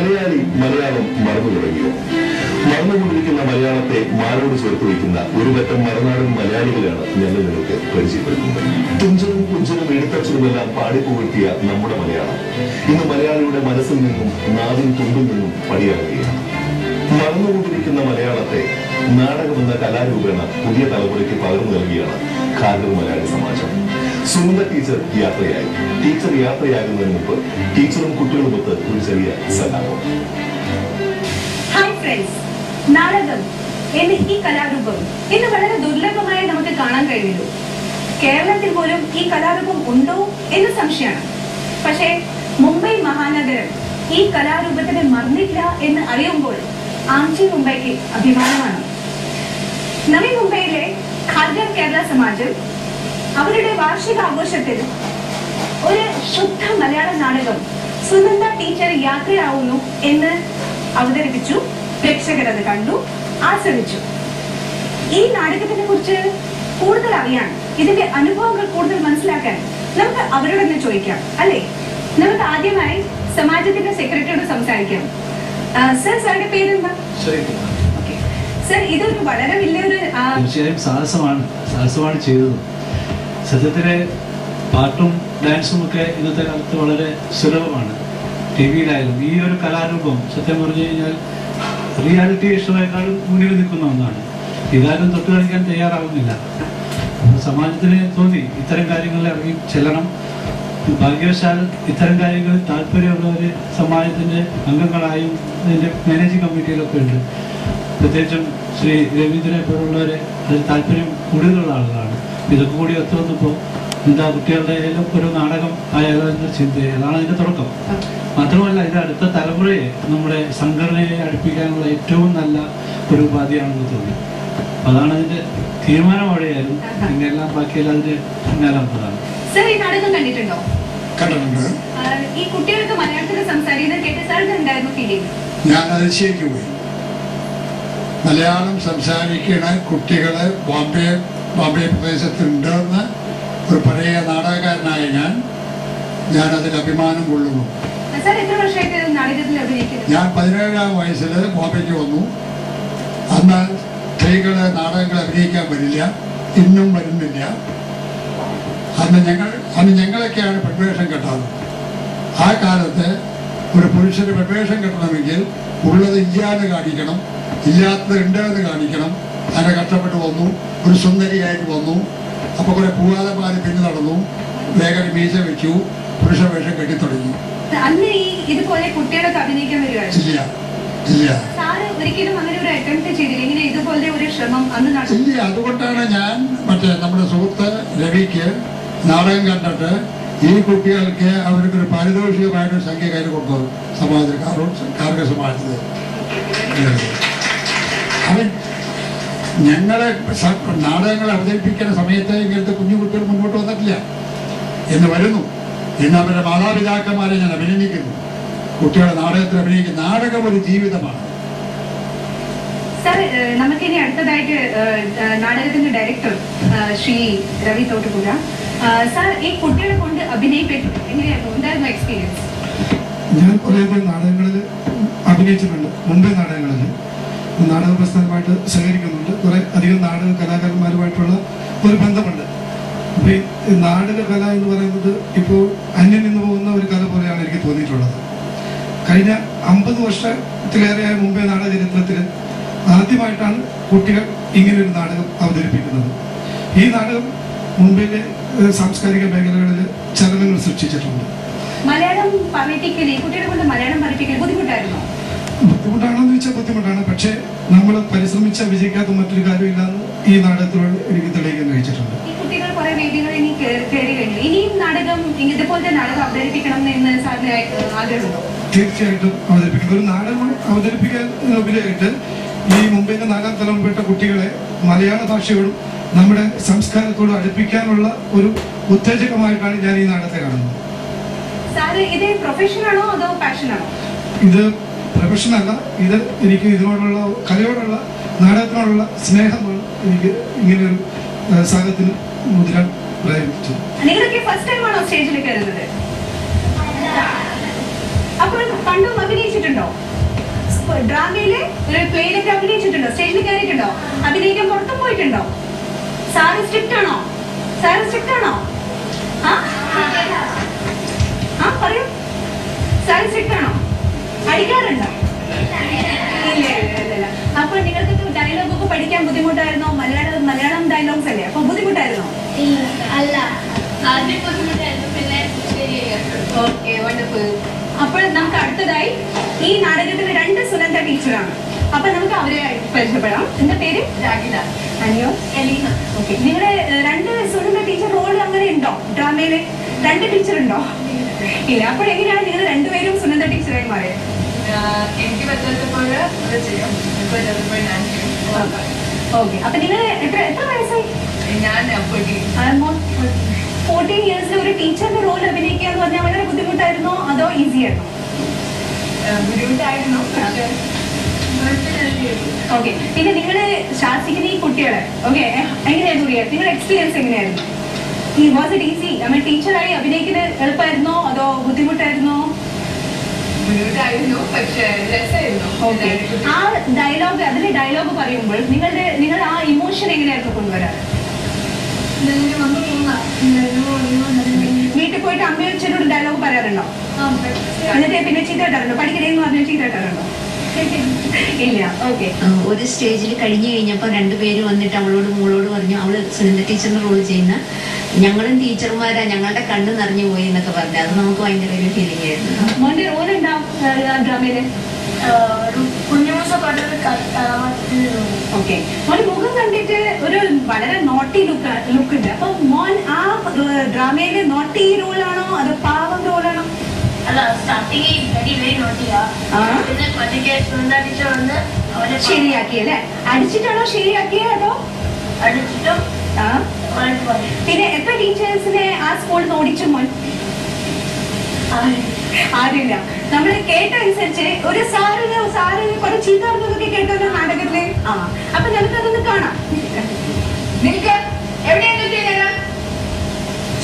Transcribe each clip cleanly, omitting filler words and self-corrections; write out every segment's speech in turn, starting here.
മലയാളി മലയാളം മറന്നു തുടങ്ങിയോ? മറന്നുകൊണ്ടിരിക്കുന്ന മലയാളത്തെ മാരോട് ചേർത്ത് വയ്ക്കുന്ന ഒരു പറ്റം മറുനാടൻ മലയാളികളാണ് ഞങ്ങൾ നിങ്ങൾക്ക് പരിചയപ്പെടുത്തുന്നത്. തുഞ്ചനും കുഞ്ചനും എഴുത്തച്ഛനുമെല്ലാം പാടിപ്പുകഴ്ത്തിയ നമ്മുടെ മലയാളം ഇന്ന് മലയാളിയുടെ മനസ്സിൽ നിന്നും നാവിൻ തുമ്പിൽ നിന്നും പടിയാകുകയാണ്. മറന്നുകൊണ്ടിരിക്കുന്ന മലയാളത്തെ നാടകമെന്ന കലാരൂപേണ പുതിയ തലമുറയ്ക്ക് പകർന്നു നൽകിയാണ് ഖാദർ മലയാളി സമാജം. സുനന്ദ ടീച്ചർ യാത്രയായി. ടീച്ചർ യാത്രയാകുന്നതിന് മുമ്പ് ടീച്ചറും കുട്ടികളുമൊത്ത് ഒരു ചെറിയ സലാപം. ഹായ് ഫ്രണ്ട്സ്, നാടകം എന്ന ഈ കലാരൂപം ഇന്ന് വളരെ ദുർലഭമായി നമുക്ക് കാണാൻ കഴിയുള്ളൂ. കേരളത്തിൽ പോലും ഈ കലാരൂപം ഉണ്ടോ എന്ന് സംശയമാണ്. പക്ഷേ മുംബൈ മഹാനഗരം ഈ കലാരൂപത്തിനെ മറന്നില്ല എന്ന് അറിയുമ്പോൾ ആംചി മുംബൈക്ക് അഭിമാനമാണ്. നവി മുംബൈയിലെ ഖാദർ കേരള സമാജം അവരുടെ വാർഷിക ആഘോഷത്തിൽ ഒരു ശുദ്ധ മലയാള നാടകം സുനന്ദ ടീച്ചർ യാത്രയാവുന്നു എന്ന് അവതരിപ്പിച്ചു. പ്രേക്ഷകരത് കണ്ടു, ആസ്വദിച്ചു. ഈ നാടകത്തിനെ കുറിച്ച് കൂടുതൽ അറിയാൻ, ഇതിന്റെ അനുഭവങ്ങൾ കൂടുതൽ മനസ്സിലാക്കാൻ നമുക്ക് അവരോട് തന്നെ ചോദിക്കാം, അല്ലേ? നമുക്ക് ആദ്യമായി സമാജത്തിന്റെ സെക്രട്ടറിയോട് സംസാരിക്കാം. സർ, സാറിന്റെ പേരെന്താ? സർ, ഇതൊരു വളരെ വലിയൊരു തീർച്ചയായും സാഹസമാണ് ചെയ്തത്. സത്യത്തിലെ പാട്ടും ഡാൻസും ഒക്കെ ഇന്നത്തെ കാലത്ത് വളരെ സുലഭമാണ്. ടിവിയിലായാലും ഈ ഒരു കലാരൂപം സത്യം പറഞ്ഞു കഴിഞ്ഞാൽ റിയാലിറ്റി ഷോയേക്കാളും മുന്നിൽ നിൽക്കുന്ന ഒന്നാണ്. ഇതാരും തൊട്ട് കളിക്കാൻ തയ്യാറാവുന്നില്ല. സമാജത്തിന് തോന്നി ഇത്തരം കാര്യങ്ങളിൽ ഇറങ്ങി ചെല്ലണം. ഭാഗ്യവശാൽ ഇത്തരം കാര്യങ്ങളിൽ താല്പര്യമുള്ളവർ സമാജത്തിൻ്റെ അംഗങ്ങളായും ഇതിൻ്റെ മാനേജിംഗ് കമ്മിറ്റിയിലൊക്കെ ഉണ്ട്. പ്രത്യേകിച്ചും ശ്രീ രവീന്ദ്രനെ പോലുള്ളവരെ അതിൽ താല്പര്യം കൂടുതലുള്ള ആളുകളാണ്. ഇതൊക്കെ കൂടി ഒത്തുവന്നപ്പോൾ എന്താ കുട്ടികളുടെ ഒരു നാടകം ആയാലോ എന്ന ചിന്തയെ, അതാണ് അതിൻ്റെ തുടക്കം. മാത്രമല്ല ഇത് അടുത്ത തലമുറയെ നമ്മുടെ സംഘടനയെ അടുപ്പിക്കാനുള്ള ഏറ്റവും നല്ല ഒരു ഉപാധിയാണെന്ന് തോന്നി. അതാണ് അതിൻ്റെ തീരുമാനം അവിടെയായിരുന്നു. പിന്നെല്ലാം ബാക്കിയെല്ലാം അതിൻ്റെ പിന്നാലെ വന്നതാണ്. ഈ കുട്ടികൾക്ക് മലയാളത്തിൽ സംസാരിക്കുന്നത് കേട്ട് സാറിന് എന്തായിരുന്നു ഫീലിംഗ്? ഞാൻ അതിശയിച്ചു പോയി. മലയാളം സംസാരിക്കുന്ന കുട്ടികള് ബോംബെ പ്രദേശത്തുണ്ടെന്ന് ഒരു പഴയ നാടകക്കാരനായ ഞാനതിൽ അഭിമാനം കൊള്ളുന്നു. ഞാൻ 17-ാം വയസ്സിൽ ബോംബെക്ക് വന്നു. അന്ന് സ്ത്രീകള് നാടകങ്ങൾ അഭിനയിക്കാൻ വരില്ല, ഇന്നും വരുന്നില്ല. അന്ന് ഞങ്ങളൊക്കെയാണ് പെൺവേഷം കെട്ടാറ്. ആ കാലത്ത് ഒരു പുരുഷന് പെൺവേഷം കെട്ടണമെങ്കിൽ ഉള്ളത് ഇല്ലാതെ കാണിക്കണം, ഇല്ലാത്തത് ഉണ്ടെന്ന് കാണിക്കണം. അങ്ങനെ കഷ്ടപ്പെട്ട് വന്നു, ഒരു സുന്ദരിയായിട്ട് വന്നു. അപ്പൊ കുറെ പൂവാലമാര് പിന്നെ നടന്നു, വേഗം മീശ വെച്ചു, പുരുഷ വേഷം കെട്ടിത്തുടങ്ങി. ഇല്ല, അതുകൊണ്ടാണ് ഞാൻ നമ്മുടെ സുഹൃത്ത് രവിക്ക് നാടകം കണ്ടിട്ട് ഈ കുട്ടികൾക്ക് അവർക്കൊരു പാരിതോഷികമായിട്ടൊരു സംഖ്യ കയ്യിൽ കൊടുത്തത് കാർഗ സമാജത്തിൽ. അവൻ ഞങ്ങളെ നാടകങ്ങൾ അവതരിപ്പിക്കുന്ന സമയത്ത് ഇങ്ങനത്തെ കുഞ്ഞു കുട്ടികൾ മുന്നോട്ട് വന്നിട്ടില്ല എന്ന് വരുന്നു. ഇന്ന് അവരുടെ മാതാപിതാക്കന്മാരെ ഞാൻ അഭിനന്ദിക്കുന്നു. കുട്ടികളെ നാടകത്തിൽ അഭിനയിക്കുന്ന നാടകം ഒരു ജീവിതമാണ്. സാർ, നമുക്കിനി അടുത്തതായിട്ട് നാടകത്തിന്റെ ഡയറക്ടർ ശ്രീ രവി തോട്ടുപുഴ സാർ, ഈ കുട്ടികളെ കൊണ്ട് അഭിനയിപ്പിക്കും എങ്ങനെയായിരുന്നു, എന്തായിരുന്നു എക്സ്പീരിയൻസ്? ഞാൻ കുറേയധികം നാടകങ്ങളിൽ അഭിനയിച്ചിട്ടുണ്ട്. മുംബൈ നാടകങ്ങളിൽ നാടക പ്രസ്ഥാനമായിട്ട് സഹകരിക്കുന്നുണ്ട്. കുറേ അധികം നാടക കലാകാരന്മാരുമായിട്ടുള്ള ഒരു ബന്ധമുണ്ട്. അപ്പോൾ ഈ നാടക കല എന്ന് പറയുന്നത് ഇപ്പോൾ അന്യം നിന്ന് പോകുന്ന ഒരു കല പോലെയാണ് എനിക്ക് തോന്നിയിട്ടുള്ളത്. കഴിഞ്ഞ 50 വർഷത്തിലേറെയായ മുംബൈ നാടക ചരിത്രത്തിൽ ആദ്യമായിട്ടാണ് കുട്ടികൾ ഇങ്ങനെയൊരു നാടകം അവതരിപ്പിക്കുന്നത്. ഈ നാടകം മുംബൈയിലെ സാംസ്കാരിക മേഖലകളിൽ ചലനങ്ങൾ സൃഷ്ടിച്ചിട്ടുണ്ട്. മലയാളം പറയിപ്പിക്കൽ, കുട്ടികളെ കൊണ്ട് മലയാളം പറയിപ്പിക്കൽ ബുദ്ധിമുട്ടായിരുന്നോ? ബുദ്ധിമുട്ടാണെന്ന് വെച്ചാൽ ബുദ്ധിമുട്ടാണ്. പക്ഷേ നമ്മൾ പരിശ്രമിച്ച വിജയിക്കാത്ത മറ്റൊരു കാര്യമില്ലാന്ന് ഈ നാടകത്തിലൂടെ എനിക്ക് തെളിയിക്കാൻ കഴിച്ചിട്ടുണ്ട്. ഈ കുട്ടികൾ കുറെ വേദികൾ ഇനി കയറി കഴിഞ്ഞു. ഇനിയും നാടകം ഇതുപോലത്തെ നാടകം അവതരിപ്പിക്കണം എന്ന് സാറിന് ആഗ്രഹമുണ്ടോ? തീർച്ചയായിട്ടും അവതരിപ്പിക്കണം. ഒരു നാടകം അവതരിപ്പിക്കാൻ ഉപരിയായിട്ട് ഈ മുംബൈയിലെ 4ാം തലമുറപ്പെട്ട കുട്ടികളെ മലയാള ഭാഷയോടും നമ്മുടെ സംസ്കാരത്തോടും അടുപ്പിക്കാനുള്ള ഒരു ഉത്തേജകമായിട്ടാണ് ഞാൻ ഈ നാടകത്തെ കാണുന്നത്. സാറ് ഇത് പ്രൊഫഷനാണോ അതോ പാഷനാണോ? ഇത് പ്രൊഫഷനല്ല. ഇത് എനിക്ക് ഇതിനോടുള്ള കലയോടുള്ള നാടകത്തിനോടുള്ള സ്നേഹമാണ് എനിക്ക് ഇങ്ങനെയൊരു സാഹചര്യത്തിന് മുതിരാൻ പ്രേരിപ്പിച്ചത്. നിങ്ങളൊക്കെ ഫസ്റ്റ് ടൈം ആണോ സ്റ്റേജിൽ കയറുന്നത്? അപ്പോൾ പണ്ടും അഭിനയിച്ചിട്ടുണ്ടോ? ഡ്രാമയില് ഒരു പ്ലേയിലൊക്കെ അഭിനയിച്ചിട്ടുണ്ടോ? സ്റ്റേജിൽ കയറിയിട്ടുണ്ടോ? അഭിനയിക്കാൻ പുറത്തും പോയിട്ടുണ്ടോ? സാറ് സ്ട്രിക്റ്റ് ആണോ? സാറ് സ്ട്രിക്റ്റ് ആണോ? പറയൂ, സാറ് സ്ട്രിക്റ്റ് ആണോ? അടിക്കാറുണ്ടോ? ഇല്ല. അപ്പൊ നിങ്ങൾക്ക് ഡയലോഗ് ഒക്കെ പഠിക്കാൻ ബുദ്ധിമുട്ടായിരുന്നോ? മലയാളം ഡയലോഗ്സ് അല്ലേ, അപ്പൊ ബുദ്ധിമുട്ടായിരുന്നോ? അല്ല, ആദ്യം ബുദ്ധിമുട്ടായിരുന്നു, പിന്നെ ഓക്കെ, വണ്ടർഫുൾ. അപ്പോൾ നമുക്ക് അടുത്തതായി ഈ നാടകത്തിലെ 2 സുനന്ദ ടീച്ചറാണ്. അപ്പൊ നമുക്ക് അവരെ പരിചയപ്പെടാം. എന്റെ പേര് രാഗിത. അനിയോ? എലീന. ഓക്കെ, നിങ്ങളുടെ 2 സുനന്ദ ടീച്ചർ റോൾ അങ്ങനെ ഉണ്ടോ? ഡ്രാമയില് 2 ടീച്ചർ ഉണ്ടോ? ഇല്ല. അപ്പോൾ എങ്ങനെയാണ് നിങ്ങൾ 2 പേരും സുനന്ദ ടീച്ചറായി മാറിയത്? എനിക്ക് പറ്റാത്തപ്പോൾ അത് ചെയ്യാം, പറ്റാത്തപ്പോൾ ഞാൻ ചെയ്യും. ഓക്കെ, അപ്പൊ നിങ്ങൾ എത്ര വയസ്സായി? ഞാൻ 14 ഇയേഴ്സിൽ ഒരു ടീച്ചറിന്റെ റോൾ അഭിനയിക്കുക എന്ന് പറഞ്ഞാൽ വളരെ ബുദ്ധിമുട്ടായിരുന്നോ അതോ ഈസി ആയിരുന്നോ? ബുദ്ധിമുട്ടായിരുന്നു. ഓക്കെ, പിന്നെ നിങ്ങള് ശാസിക്കുന്ന ഈ കുട്ടികളെ എങ്ങനെയായിരുന്നു നിങ്ങളുടെ എക്സ്പീരിയൻസ് എങ്ങനെയായിരുന്നു? Was it easy? ടീച്ചറായി അഭിനയിക്കുന്നത് എളുപ്പമായിരുന്നോ അതോ ബുദ്ധിമുട്ടായിരുന്നോ? ബുദ്ധിമുട്ടായിരുന്നു, പക്ഷേ രസമായിരുന്നു. ഓക്കെ, ആ അതിലെ ഡയലോഗ് പറയുമ്പോൾ നിങ്ങൾ ആ ഇമോഷൻ എങ്ങനെയായിരുന്നു കൊണ്ടുവരാറ്? വീട്ടിൽ പോയിട്ട് അമ്മയും അച്ഛനോട് ഡയലോഗ് പറയാറുണ്ടോ? എന്നിട്ട് പിന്നെ ചീത്ത കേട്ടാറുണ്ടോ? പഠിക്കണേന്ന് പറഞ്ഞാൽ ചീത്ത കേട്ടാറുണ്ടോ? ഇല്ല. ഓക്കെ, ഒരു സ്റ്റേജിൽ കഴിഞ്ഞു കഴിഞ്ഞപ്പോൾ 2 പേര് വന്നിട്ട് മോളോട് പറഞ്ഞു, അവള് സുനന്ദ ടീച്ചറിന്റെ റോൾ ചെയ്യുന്ന ഞങ്ങളും ടീച്ചർമാരാ, ഞങ്ങളുടെ കണ്ണ് നിറഞ്ഞു പോയി എന്നൊക്കെ പറഞ്ഞു. അത് നമുക്ക് ഭയങ്കര ഒരു ഫീലിംഗ് ആയിരുന്നു. മോന്റെ റോൾ ഉണ്ടാവും ഡ്രാമയില്? ഓക്കെ, മോന്റെ മുഖം കണ്ടിട്ട് ഒരു വളരെ നോട്ടി ലുക്ക് ഉണ്ട്. അപ്പൊ മോൻ ആ ഡ്രാമയില് നോട്ടി റോളാണോ അതോ പാവം റോളാണോ? അല്ല, സ്റ്റാർട്ടിങ് വെരി നോട്ടിയാ. പിന്നെ പതുക്കെ സുനന്ദ ടീച്ചർ വന്ന് അവരെ ശരിയാക്കിയല്ലേ? അടിച്ചിട്ടാണോ ശരിയാക്കിയത് അതോ അടിച്ചിട്ടും പിന്നെ എത്ര ടീച്ചേഴ്സിനെ ആ സ്കൂളിൽ ഓടിച്ചു മോൻ? ആരില്ല. നമ്മൾ കേട്ട അനുസരിച്ച് ഒരു സാറിന് കുറെ ചീത്ത പറഞ്ഞതൊക്കെ കേട്ടല്ലോ നാടകത്തില്. അപ്പൊ നമുക്കതൊന്ന് കാണാം. നിങ്ങൾക്ക് എവിടെയാണ്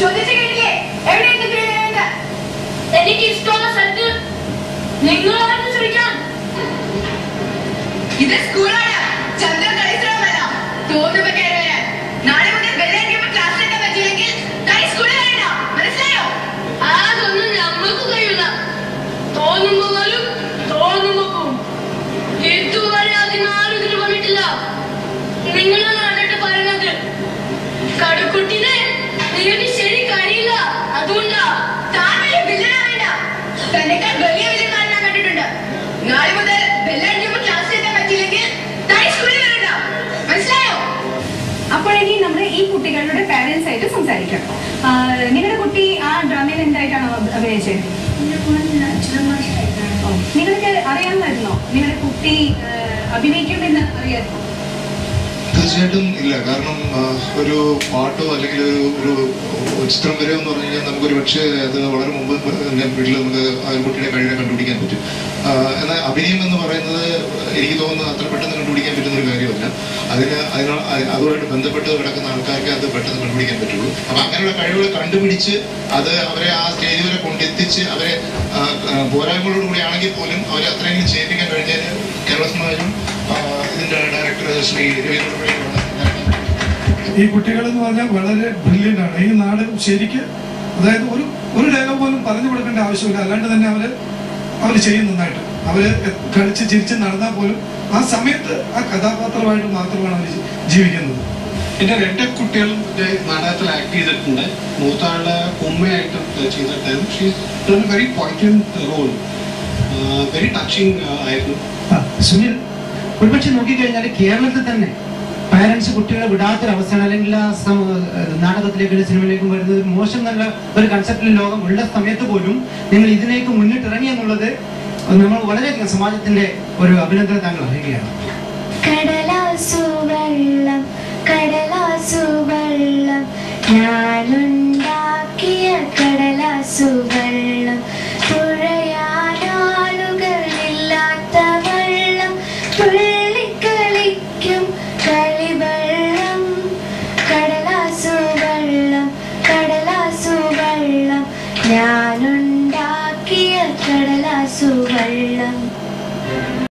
ചോദിച്ചു കേട്ടില്ലേ? എവിടെയാണ്? എനിക്ക് ഇഷ്ടമുള്ള സ്ഥലത്ത് നിങ്ങളാണെന്ന് ചോദിക്കാൻ. ഇത് സ്കൂളാണ്, ചന്ദ്ര കളിസ്ഥലമല്ല. തോന്നുമ്പോ കയറി വരാൻ. നാളെ മുതൽ വെള്ളയടിക്കുമ്പോൾ ക്ലാസ് എടുക്കാൻ പറ്റില്ലെങ്കിൽ സ്കൂളിൽ വരണ്ട, മനസ്സിലായോ? അതൊന്നും നമ്മൾക്ക് കഴിയില്ല. തോന്നുമ്പോ വരും, തോന്നുമ്പോ പോവും. ഇതുവരെ അതിനാരും ഇതിൽ വന്നിട്ടില്ല. നിങ്ങളാണ് കണ്ടിട്ട് പറയുന്നത്. കടുക്കുട്ടിനെ നിങ്ങൾക്ക് ശരി കഴിയില്ല, അതുകൊണ്ടാ. താങ്കളെ വില്ലനാ വേണ്ട, തന്നെക്കാൾ വലിയ വില്ലന്മാരെ ഞാൻ കണ്ടിട്ടുണ്ട്. നാളെ മുതൽ വെള്ളയടിക്കുമ്പോൾ ക്ലാസ് എടുക്കാൻ പറ്റില്ലെങ്കിൽ സ്കൂളിൽ വരണ്ട, മനസ്സിലായോ? അപ്പോഴേക്കും നമ്മൾ ഈ കുട്ടികളുടെ പാരന്റ്സ് ആയിട്ട് സംസാരിക്കണം. നിങ്ങളുടെ കുട്ടി ആ ഡ്രാമയിൽ എന്തായിട്ടാണോ അഭിനയിച്ചത്? നിങ്ങൾക്ക് അറിയാമായിരുന്നോ നിങ്ങളുടെ കുട്ടി അഭിനയിക്കുമെന്ന് അറിയാമായിരുന്നോ? തീർച്ചയായിട്ടും ഇല്ല. കാരണം ഒരു പാട്ടോ അല്ലെങ്കിൽ ഒരു ചിത്രം വരിക എന്ന് പറഞ്ഞു കഴിഞ്ഞാൽ നമുക്കൊരു പക്ഷേ അത് വളരെ മുമ്പ് വീട്ടിൽ നമുക്ക് ആ ഒരു കുട്ടിയുടെ കഴിവിനെ കണ്ടുപിടിക്കാൻ പറ്റും. എന്നാൽ അഭിനയം എന്ന് പറയുന്നത് എനിക്ക് തോന്നുന്നത് അത്ര പെട്ടെന്ന് കണ്ടുപിടിക്കാൻ പറ്റുന്ന ഒരു കാര്യമല്ല. അതുമായിട്ട് ബന്ധപ്പെട്ട് കിടക്കുന്ന ആൾക്കാർക്ക് അത് പെട്ടെന്ന് കണ്ടുപിടിക്കാൻ പറ്റുള്ളൂ. അപ്പം അങ്ങനെയുള്ള കഴിവുകൾ കണ്ടുപിടിച്ച് അത് അവരെ ആ സ്റ്റേജ് വരെ കൊണ്ടെത്തിച്ച് അവരെ പോരായ്മകളോടുകൂടി ആണെങ്കിൽ പോലും അവരെ അത്രയെങ്കിലും ചെയ്യിപ്പിക്കാൻ കഴിഞ്ഞാൽ കേരള സമാജം ഇതിന്റെ ഡയറക്ടർ ശ്രീ രവീന്ദ്ര ഈ കുട്ടികളെന്ന് പറഞ്ഞാൽ വളരെ ബ്രില്യൻ്റ് ആണ്. ഈ നാടകം ശരിക്ക് അതായത് ഒരു ഡയലോഗ് പോലും പറഞ്ഞു കൊടുക്കേണ്ട ആവശ്യമില്ല. അല്ലാണ്ട് തന്നെ അവർ ചെയ്യും നന്നായിട്ട്. അവര് കളിച്ച് ചിരിച്ച് നടന്നാൽ പോലും ആ സമയത്ത് ആ കഥാപാത്രമായിട്ട് മാത്രമാണ് അവർ ജീവിക്കുന്നത്. എൻ്റെ 2 കുട്ടികളും നാടകത്തിൽ ആക്ട് ചെയ്തിട്ടുണ്ട്. മൂത്താളുടെ ഉമ്മയായിട്ട് ചെയ്തിട്ടായിരുന്നു. She very pointed role, very touching ആയിരുന്നു. സുനിൽ, ഒരുപക്ഷെ നോക്കിക്കഴിഞ്ഞാൽ കേരളത്തിൽ തന്നെ പാരന്റ്സ് കുട്ടികളെ വിടാത്തൊരവസ്ഥയാണ്. അല്ലെങ്കിൽ ആ നാടകത്തിലേക്കും സിനിമയിലേക്കും വരുന്നത് മോശം നല്ല ഒരു കൺസെപ്റ്റിൽ ലോകം ഉള്ള സമയത്ത് പോലും നിങ്ങൾ ഇതിലേക്ക് മുന്നിട്ടിറങ്ങി എന്നുള്ളത് നമ്മൾ വളരെയധികം സമാജത്തിന്റെ ഒരു അഭിനന്ദനം താങ്കൾ അറിയുകയാണ്. കടലാസു വെള്ളം കടലാസു വെള്ളം ഞാനുണ്ടാക്കിയ കടലാസു വെള്ളം തുഴയാനാളുകൾ ഇല്ലാത്ത വെള്ളം തുള്ളിക്കളിക്കും കളിവെള്ളം കടലാസു വെള്ളം കടലാസു വെള്ളം ഞാനുണ്ടാക്കിയ കടലാസു കടലാസു വെള്ളം